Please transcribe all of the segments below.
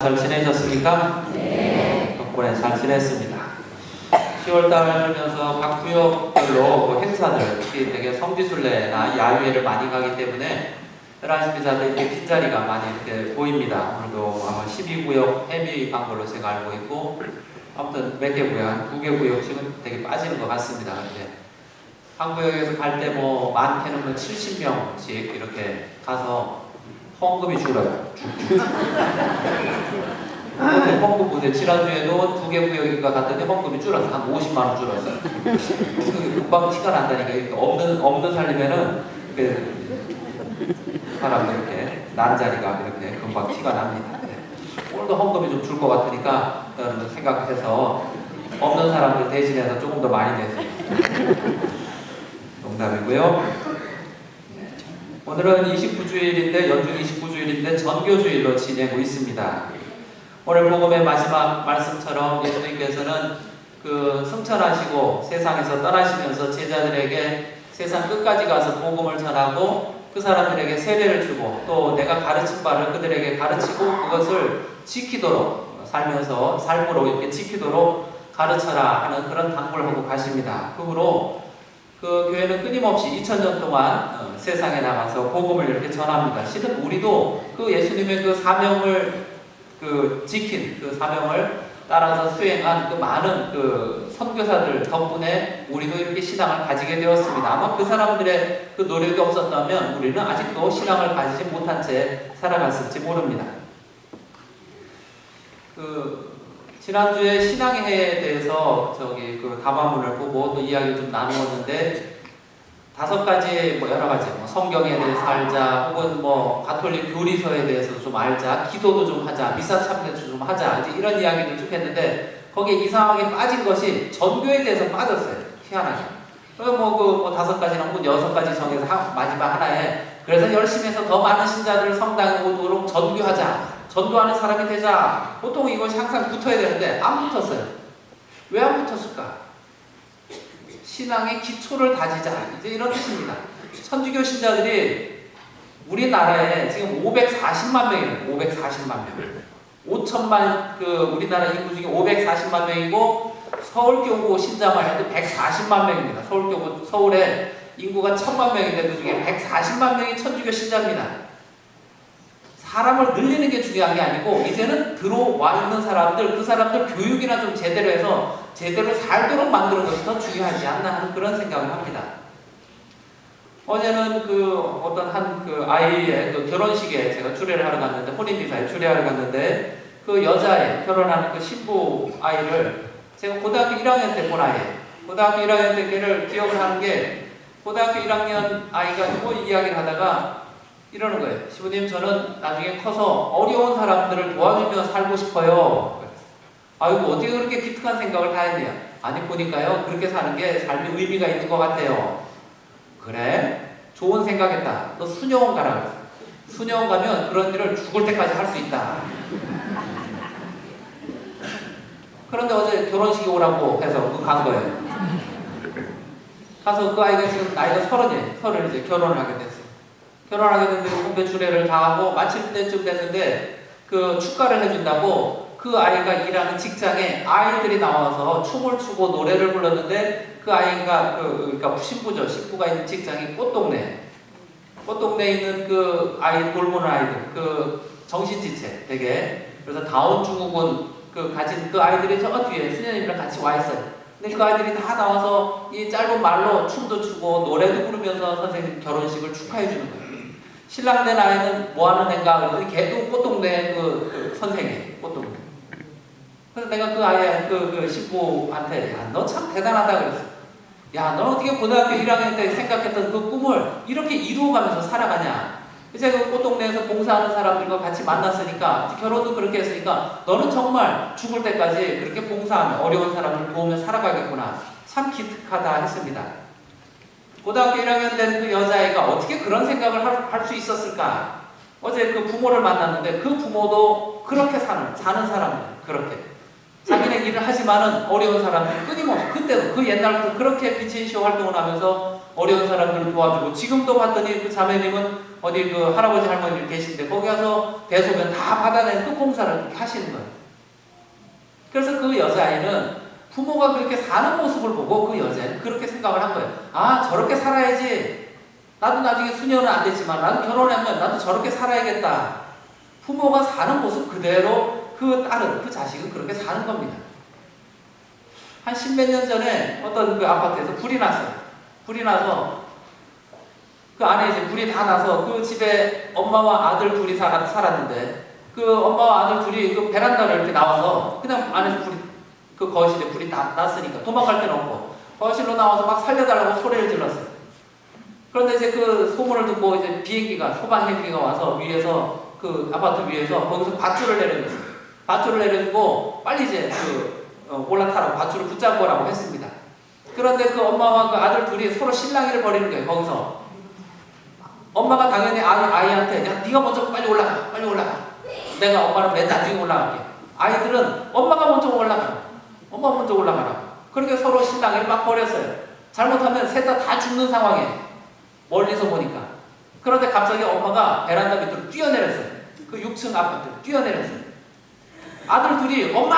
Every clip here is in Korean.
잘 지내셨습니까? 네. 덕분에 잘 지냈습니다. 10월달이면서 각 구역별로 행사들, 특히 되게 성지순례나 야유회를 많이 가기 때문에 혈안 기자들 이렇게 빈자리가 많이 이렇게 보입니다. 오늘도 아마 12구역 헤비 간 걸로 제가 알고 있고, 아무튼 몇 개 구역, 한 2개 구역씩은 되게 빠지는 것 같습니다. 근데 한 구역에서 갈 때 뭐 많게는 뭐 70명씩 이렇게 가서 헌금이 줄어요. 헌금 보세요. 지난주에도 2개 구역인가 갔더니 헌금이 줄었어. 한 50만원 줄었어요. 금방 티가 난다니까. 이렇게 없는 살리면은 사람들 이렇게 난자리가 이렇게 금방 티가 납니다. 네. 오늘도 헌금이 좀 줄 것 같으니까 여러분 생각해서 없는 사람들 대신해서 조금 더 많이 내세요. 농담이고요. 오늘은 29주일인데 연중 29주일인데 전교주일로 지내고 있습니다. 오늘 복음의 마지막 말씀처럼 예수님께서는 그 승천하시고 세상에서 떠나시면서 제자들에게 세상 끝까지 가서 복음을 전하고 그 사람들에게 세례를 주고 또 내가 가르친 바를 그들에게 가르치고 그것을 지키도록 살면서 삶으로 이렇게 지키도록 가르쳐라 하는 그런 당부를 하고 가십니다. 그 후로 그 교회는 끊임없이 2000년 동안 세상에 나가서 복음을 이렇게 전합니다. 실은 우리도 그 예수님의 그 사명을 지킨 그 사명을 따라서 수행한 그 많은 그 선교사들 덕분에 우리도 이렇게 신앙을 가지게 되었습니다. 아마 그 사람들의 그 노력이 없었다면 우리는 아직도 신앙을 가지지 못한 채 살아갔을지 모릅니다. 지난주에 신앙의 해에 대해서 그 담화문을 보고 또 이야기를 좀 나누었는데 5가지 여러 가지 성경에 대해서 알자 혹은 가톨릭 교리서에 대해서 좀 알자 기도도 좀 하자 미사 참여도 좀 하자 이제 이런 이야기를 쭉 했는데 거기에 이상하게 빠진 것이 전교에 대해서 빠졌어요. 희한하게. 5가지나 혹은 6가지 정해서 마지막 하나에 그래서 열심히 해서 더 많은 신자들을 성당에 오도록 전교하자. 전도하는 사람이 되자. 보통 이것이 항상 붙어야 되는데 안 붙었어요. 왜 안 붙었을까? 신앙의 기초를 다지자. 이제 이런 뜻입니다. 천주교 신자들이 우리나라에 지금 540만 명이에요. 540만 명. 5천만 우리나라 인구 중에 540만 명이고 서울교구 신자만 해도 140만 명입니다. 서울에 인구가 1000만 명인데 그 중에 140만 명이 천주교 신자입니다. 사람을 늘리는 게 중요한 게 아니고 이제는 들어와 있는 사람들 그 사람들 교육이나 좀 제대로 해서 제대로 살도록 만드는 것이 더 중요하지 않나 하는 그런 생각을 합니다. 어제는 어떤 아이의 결혼식에 제가 주례를 하러 갔는데 혼인미사에 주례하러 갔는데 그 여자애 결혼하는 그 신부 아이를 제가 고등학교 1학년 때 본 아이예요. 고등학교 1학년 때 걔를 기억을 하는 게 고등학교 1학년 아이가 이야기를 하다가 이러는 거예요. 시부님 저는 나중에 커서 어려운 사람들을 도와주며 살고 싶어요. 아이고 어떻게 그렇게 기특한 생각을 다 했네요. 아니 보니까요 그렇게 사는 게 삶의 의미가 있는 것 같아요. 그래? 좋은 생각했다. 너 수녀원 가라 그랬어. 수녀원 가면 그런 일을 죽을 때까지 할 수 있다. 그런데 어제 결혼식이 오라고 해서 간 거예요. 가서 그 아이가 지금 나이가 30이에요. 30 이제 결혼을 하게 됐어요. 결혼하게 됐는데 공배 주례를 다 하고 마칠 때쯤 됐는데 축가를 해준다고 그 아이가 일하는 직장에 아이들이 나와서 춤을 추고 노래를 불렀는데 그 아이가 그러니까 신부죠. 신부가 있는 직장이 꽃동네에 있는 그 아이 돌보는 아이들 정신지체 되게 그래서 다운 증후군 가진 그 아이들이 저 뒤에 수녀님이랑 같이 와 있어요. 근데 그 아이들이 다 나와서 이 짧은 말로 춤도 추고 노래도 부르면서 선생님 결혼식을 축하해 주는 거예요. 신랑 된 아이는 뭐 하는 애인가 그랬더니 걔도 꽃동네 선생이에요. 꽃동네. 그래서 내가 그 아이 신부한테 야, 너 참 대단하다 그랬어. 야, 너 어떻게 고등학교 1학년 때 생각했던 그 꿈을 이렇게 이루어가면서 살아가냐. 이제 그 꽃동네에서 봉사하는 사람들과 같이 만났으니까 결혼도 그렇게 했으니까 너는 정말 죽을 때까지 그렇게 봉사하며 어려운 사람을 도우며 살아가겠구나. 참 기특하다 했습니다. 고등학교 1학년 된 그 여자아이가 어떻게 그런 생각을 할 수 있었을까? 어제 그 부모를 만났는데 그 부모도 그렇게 사는 사람들 그렇게 자기네 일을 하지만은 어려운 사람들 끊임없이 그때도 그 옛날부터 그렇게 비치쇼 활동을 하면서 어려운 사람들을 도와주고 지금도 봤더니 그 자매님은 어디 그 할아버지 할머니 계신데 거기 가서 대소변 다 받아내는 그 공사를 그렇게 하시는 거예요. 그래서 그 여자아이는 부모가 그렇게 사는 모습을 보고 그 여자애는 그렇게 생각을 한 거예요. 아, 저렇게 살아야지. 나도 나중에 수녀는 안 되지만 나도 결혼하면 나도 저렇게 살아야겠다. 부모가 사는 모습 그대로 그 딸은, 그 자식은 그렇게 사는 겁니다. 한 십몇 년 전에 어떤 그 아파트에서 불이 났어요. 불이 나서 그 안에 이제 불이 다 나서 그 집에 엄마와 아들 둘이 살았는데 그 엄마와 아들 둘이 그 베란다를 이렇게 나와서 그냥 안에서 불이, 그 거실에 불이 다 났으니까 도망갈 데는 없고 거실로 나와서 막 살려달라고 소리를 질렀어요. 그런데 이제 그 소문을 듣고 이제 비행기가, 소방 헬기가 와서 위에서 그 아파트 위에서 거기서 밧줄을 내려줬어요. 밧줄을 내려주고 빨리 이제 올라타라고 밧줄을 붙잡으라고 했습니다. 그런데 그 엄마와 그 아들 둘이 서로 실랑이를 벌이는 거예요. 거기서 엄마가 당연히 아이한테 야, 네가 먼저 빨리 올라가, 빨리 올라가. 내가 엄마는 맨 나중에 올라갈게. 아이들은 엄마가 먼저 올라가, 엄마 먼저 올라가라. 그렇게 서로 실랑이를 막 벌였어요. 잘못하면 셋 다 죽는 상황에 멀리서 보니까. 그런데 갑자기 엄마가 베란다 밑으로 뛰어내렸어요. 그 6층 아파트 뛰어내렸어요. 아들 둘이 엄마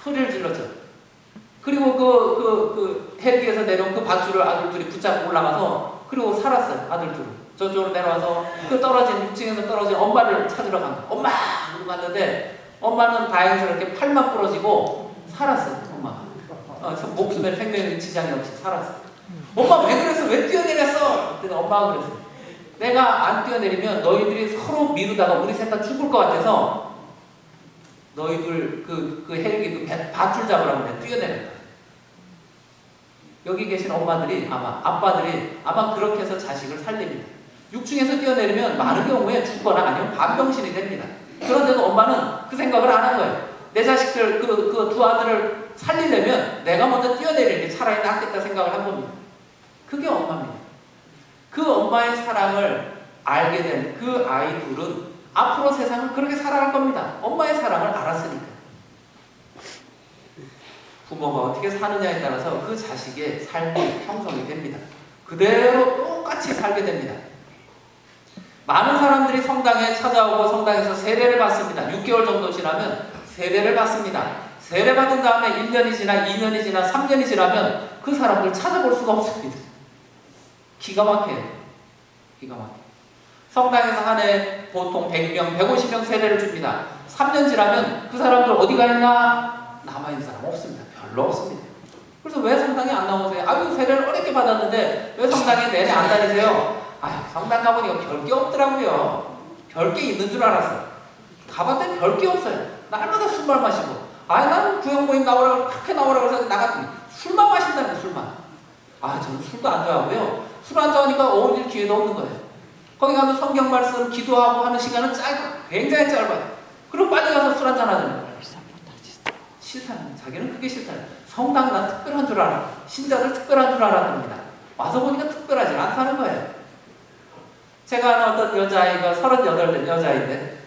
소리를 질렀죠. 그리고 그 헬기에서 내려온 그 밧줄을 아들 둘이 붙잡고 올라가서 그리고 살았어요. 아들 둘은 저쪽으로 내려와서 그 떨어진 6층에서 떨어진 엄마를 찾으러 간 거예요. 엄마! 그러고 갔는데 엄마는 다행스럽게 팔만 부러지고 살았어요. 엄마가 목숨에 생명에 지장이 없이 살았어요. 엄마 왜 그랬어? 왜 뛰어내렸어? 그랬더니 엄마가 그랬어요. 내가 안 뛰어내리면 너희들이 서로 미루다가 우리 셋 다 죽을 것 같아서 너희들 그 헬기 그 밧줄 잡으라고 내가 뛰어내렸다. 여기 계신 엄마들이 아빠들이 아마 그렇게 해서 자식을 살립니다. 6층에서 뛰어내리면 많은 경우에 죽거나 아니면 반병신이 됩니다. 그런데도 엄마는 그 생각을 안 한 거예요. 내 자식들 그 두 아들을 살리려면 내가 먼저 뛰어내리는 게 차라리 낫겠다 생각을 한 겁니다. 그게 엄마입니다. 그 엄마의 사랑을 알게 된 그 아이 둘은 앞으로 세상을 그렇게 살아갈 겁니다. 엄마의 사랑을 알았으니까. 부모가 어떻게 사느냐에 따라서 그 자식의 삶이 형성이 됩니다. 그대로 똑같이 살게 됩니다. 많은 사람들이 성당에 찾아오고 성당에서 세례를 받습니다. 6개월 정도 지나면 세례를 받습니다. 세례 받은 다음에 1년이 지나 2년이 지나 3년이 지나면 그 사람들 찾아볼 수가 없습니다. 기가 막혀요. 기가 막혀요. 성당에서 한 해 보통 100명, 150명 세례를 줍니다. 3년 지나면 그 사람들 어디 가 있나? 남아있는 사람 없습니다. 별로 없습니다. 그래서 왜 성당에 안 나오세요? 아유, 세례를 어렵게 받았는데 왜 성당에 내내 안 다니세요? 아유, 성당 가보니까 별게 없더라고요. 별게 있는 줄 알았어요. 가봤더니 별게 없어요. 날마다 술만 마시고. 아유, 나는 구역 모임 나오라고, 그렇게 나오라고 해서 나갔더니 술만 마신다는 거예요, 술만. 아, 저는 술도 안 좋아하고요. 술 안 좋아하니까 어울릴 기회도 없는 거예요. 거기 가면 성경 말씀, 기도하고 하는 시간은 짧아. 굉장히 짧아요. 그럼 빨리 가서 술 한잔 하자는 거예요. 싫다는 거예요. 자기는 그게 싫다는 거예요. 성당 난 특별한 줄 알아. 신자들 특별한 줄 알았답니다. 와서 보니까 특별하지 않다는 거예요. 제가 아는 어떤 여자아이가 38된 여자아이인데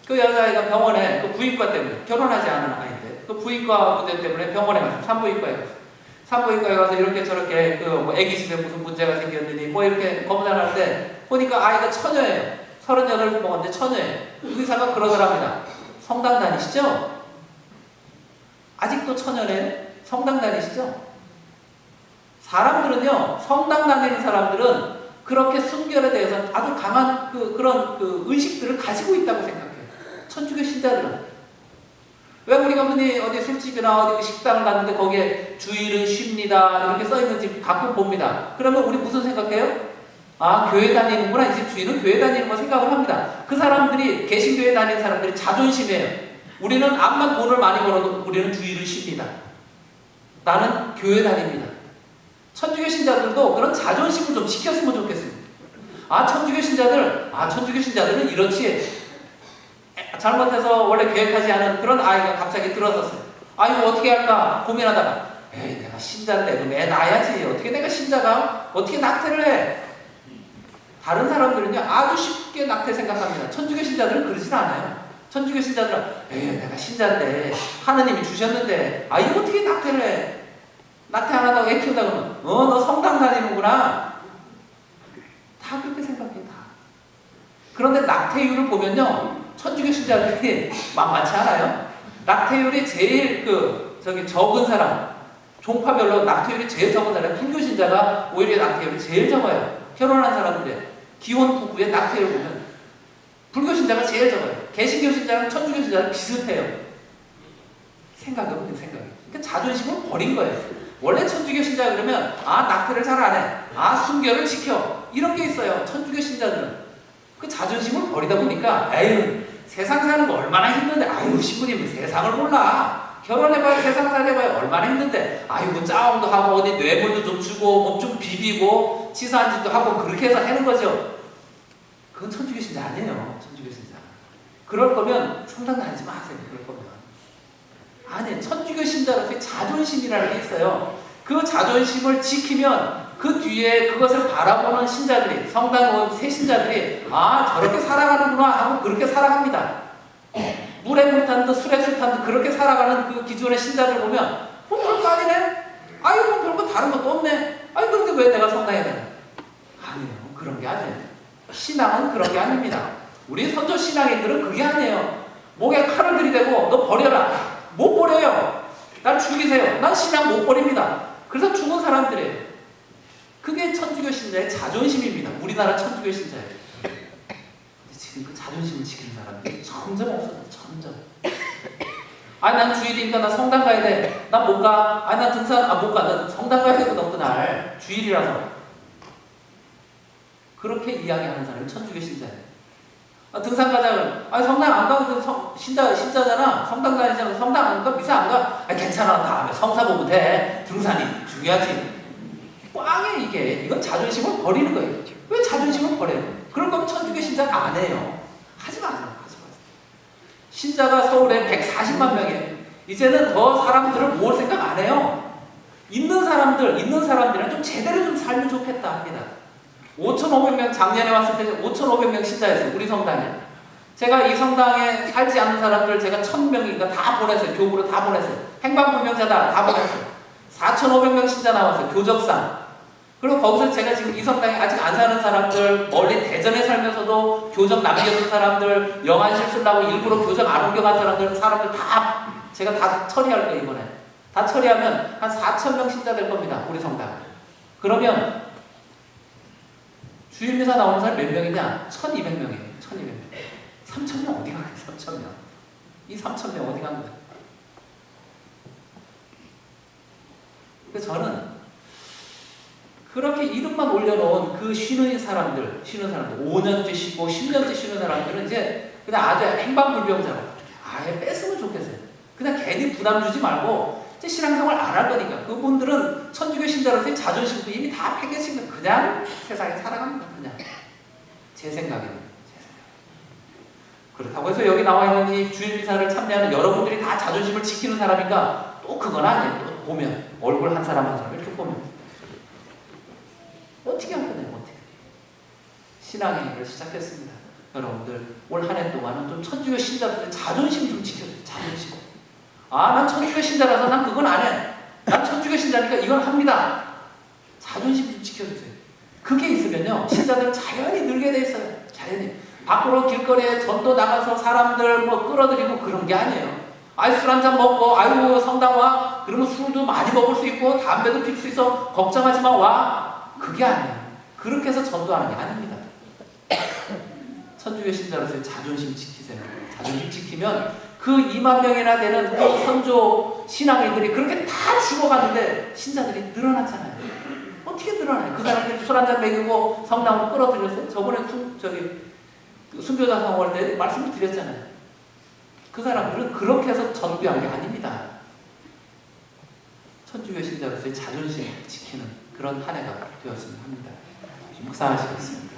그 여자아이가 병원에 그 부인과 때문에 결혼하지 않은 아이인데 그 부인과 문제 때문에 병원에 갔어요. 산부인과에 갔어요. 산부인과에 가서 이렇게 저렇게 뭐 애기 집에 무슨 문제가 생겼느니 뭐 이렇게 검사를 하는데 보니까 아이가 처녀예요. 38 먹었는데 처녀예요. 의사가 그러더랍니다. 성당 다니시죠? 아직도 처녀네? 성당 다니시죠? 사람들은요, 성당 다니는 사람들은 그렇게 순결에 대해서 아주 강한 그런 의식들을 가지고 있다고 생각해요. 천주교 신자들은. 왜 우리가 흔히 어디 술집이나 어디 식당을 갔는데 거기에 주일은 쉽니다 이렇게 써있는 집 가끔 봅니다. 그러면 우리 무슨 생각해요? 아, 교회 다니는구나. 이 집 주인은 교회 다니는 거 생각을 합니다. 그 사람들이, 개신교회 다니는 사람들이 자존심이에요. 우리는 암만 돈을 많이 벌어도 우리는 주일을 쉽니다. 나는 교회 다닙니다. 천주교 신자들도 그런 자존심을 좀 지켰으면 좋겠습니다. 천주교 신자들은 이렇지. 잘못해서 원래 계획하지 않은 그런 아이가 갑자기 들어섰어요. 이거 어떻게 할까 고민하다가 에이, 내가 신자인데 그럼 애 낳아야지. 어떻게 내가 신자가 어떻게 낙태를 해? 다른 사람들은요 아주 쉽게 낙태 생각합니다. 천주교 신자들은 그러진 않아요. 천주교 신자들은 에이, 내가 신자인데 하느님이 주셨는데 이거 어떻게 낙태를 해? 낙태 안 한다고 애 키운다 그러면 너 성당 다니는구나. 다 그렇게 생각해요. 다. 그런데 낙태율을 보면요, 천주교 신자들이 많지 않아요. 낙태율이 제일 적은 사람, 종파별로 낙태율이 제일 적은 사람, 불교 신자가 오히려 낙태율이 제일 적어요. 결혼한 사람들의 기혼 부부의 낙태율 보면 불교 신자가 제일 적어요. 개신교 신자랑 천주교 신자랑 비슷해요. 생각은 생각이. 그러니까 자존심을 버린 거예요. 원래 천주교 신자 그러면 낙태를 잘 안 해, 순결을 지켜, 이런 게 있어요. 천주교 신자들은 그 자존심을 버리다 보니까 에휴, 세상 사는 거 얼마나 힘든데, 아유 신부님은 세상을 몰라, 결혼해봐야 세상 살아봐야 얼마나 힘든데, 아이고 짜움도 하고 어디 뇌물도 좀 주고 뭐 좀 비비고 치사한 짓도 하고 그렇게 해서 하는 거죠. 그건 천주교 신자 아니에요. 천주교 신자. 그럴 거면 성당 다니지 마세요. 그럴 거면. 아니, 천주교 신자로서의 자존심이라는 게 있어요. 그 자존심을 지키면 그 뒤에 그것을 바라보는 신자들이, 성당 온 새 신자들이 저렇게 살아가는구나 하고 그렇게 살아갑니다. 물에 물 탄 듯 술에 술 탄 듯 그렇게 살아가는 그 기존의 신자들 보면 별거 아니네? 아이고 별거 다른 것도 없네? 아니 그런데 왜 내가 성당에 가냐? 아니에요. 그런 게 아니에요. 신앙은 그런 게 아닙니다. 우리 선조 신앙인들은 그게 아니에요. 목에 칼을 들이대고 너 버려라. 못 버려요. 날 죽이세요. 난 신앙 못 버립니다. 그래서 죽은 사람들이에요. 그게 천주교 신자의 자존심입니다. 우리나라 천주교 신자예요. 지금 그 자존심을 지키는 사람들이 점점 없어져. 점점. 난 주일이니까 나 성당 가야 돼. 나 못 가. 나 등산 못 가. 나 성당 가야 되거든 그날. 주일이라서. 그렇게 이야기하는 사람이 천주교 신자예요. 등산 가자. 성당 안 가고 신자잖아. 성당 다니잖아. 성당 안 가? 미사 안 가? 괜찮아. 다음에 성사 보면 돼. 등산이 중요하지. 꽝해 이게. 이건 자존심을 버리는 거예요. 왜 자존심을 버려요? 그럴 거면 천주교 신자가 안 해요. 하지 마세요. 하지 마세요. 신자가 서울에 140만 명이에요. 이제는 더 사람들을 모을 생각 안 해요. 있는 사람들이랑 좀 제대로 좀 살면 좋겠다 합니다. 5,500명, 작년에 왔을 때 5,500명 신자였어요. 우리 성당에. 제가 이 성당에 살지 않는 사람들 제가 1,000명인가 다 보냈어요. 교부로 다 보냈어요. 행방불명자다 다 보냈어요. 4,500명 신자 나왔어요. 교적상. 그리고 거기서 제가 지금 이 성당에 아직 안 사는 사람들, 멀리 대전에 살면서도 교적 남겨둔 사람들, 영안실 쓰려고 일부러 교적 안 옮겨간 사람들 다 제가 다 처리할 거예요. 이번에. 다 처리하면 한 4,000명 신자 될 겁니다. 우리 성당. 그러면 주일미사 나오는 사람 몇 명이냐? 1,200명이에요. 1,200명. 3,000명 어디 가요? 3,000명. 이 3,000명 어디 갑니다. 그래서 저는 그렇게 이름만 올려놓은 그 쉬는 사람들, 5년째 쉬고 10년째 쉬는 사람들은 이제 그냥 아주 행방불명자로 아예 뺐으면 좋겠어요. 그냥 괜히 부담 주지 말고 이제 신앙생활 안 할 거니까. 그분들은 천주교 신자로서의 자존심도 이미 다 폐기시면 그냥 세상에 살아갑니다. 그냥. 제 생각에는. 그렇다고 해서 여기 나와 있는 이 주일미사를 참여하는 여러분들이 다 자존심을 지키는 사람인가? 또 그건 아니에요. 또 보면 얼굴 한 사람 한 사람 이렇게 보면 어떻게 할 거냐, 어떻게. 신앙의 일을 시작했습니다. 여러분들 올 한 해 동안은 좀 천주교 신자들의 자존심 좀 지켜주세요. 자존심. 난 천주교 신자라서 난 그건 안 해. 난 천주교 신자니까 이건 합니다. 자존심 좀 지켜주세요. 그게 있으면요, 신자들은 자연히 늘게 돼 있어요. 자연히. 밖으로 길거리에 전도 나가서 사람들 끌어들이고 그런 게 아니에요. 술 한잔 먹고, 아이고 성당 와. 그러면 술도 많이 먹을 수 있고 담배도 필 수 있어. 걱정하지 마, 와. 그게 아니에요. 그렇게 해서 전도하는 게 아닙니다. 천주교 신자로서의 자존심 지키세요. 자존심 지키면 그 2만 명이나 되는 그 선조 신앙인들이 그렇게 다 죽어갔는데 신자들이 늘어났잖아요. 어떻게 늘어나요? 그 사람들이 술 한잔 먹이고 성당으로 끌어들였어요. 저번에 순교자 상황 때 말씀을 드렸잖아요. 그 사람들은 그렇게 해서 전도한 게 아닙니다. 천주교 신자로서의 자존심 지키는 그런 한 해가 되었으면 합니다. 묵상하시겠습니다.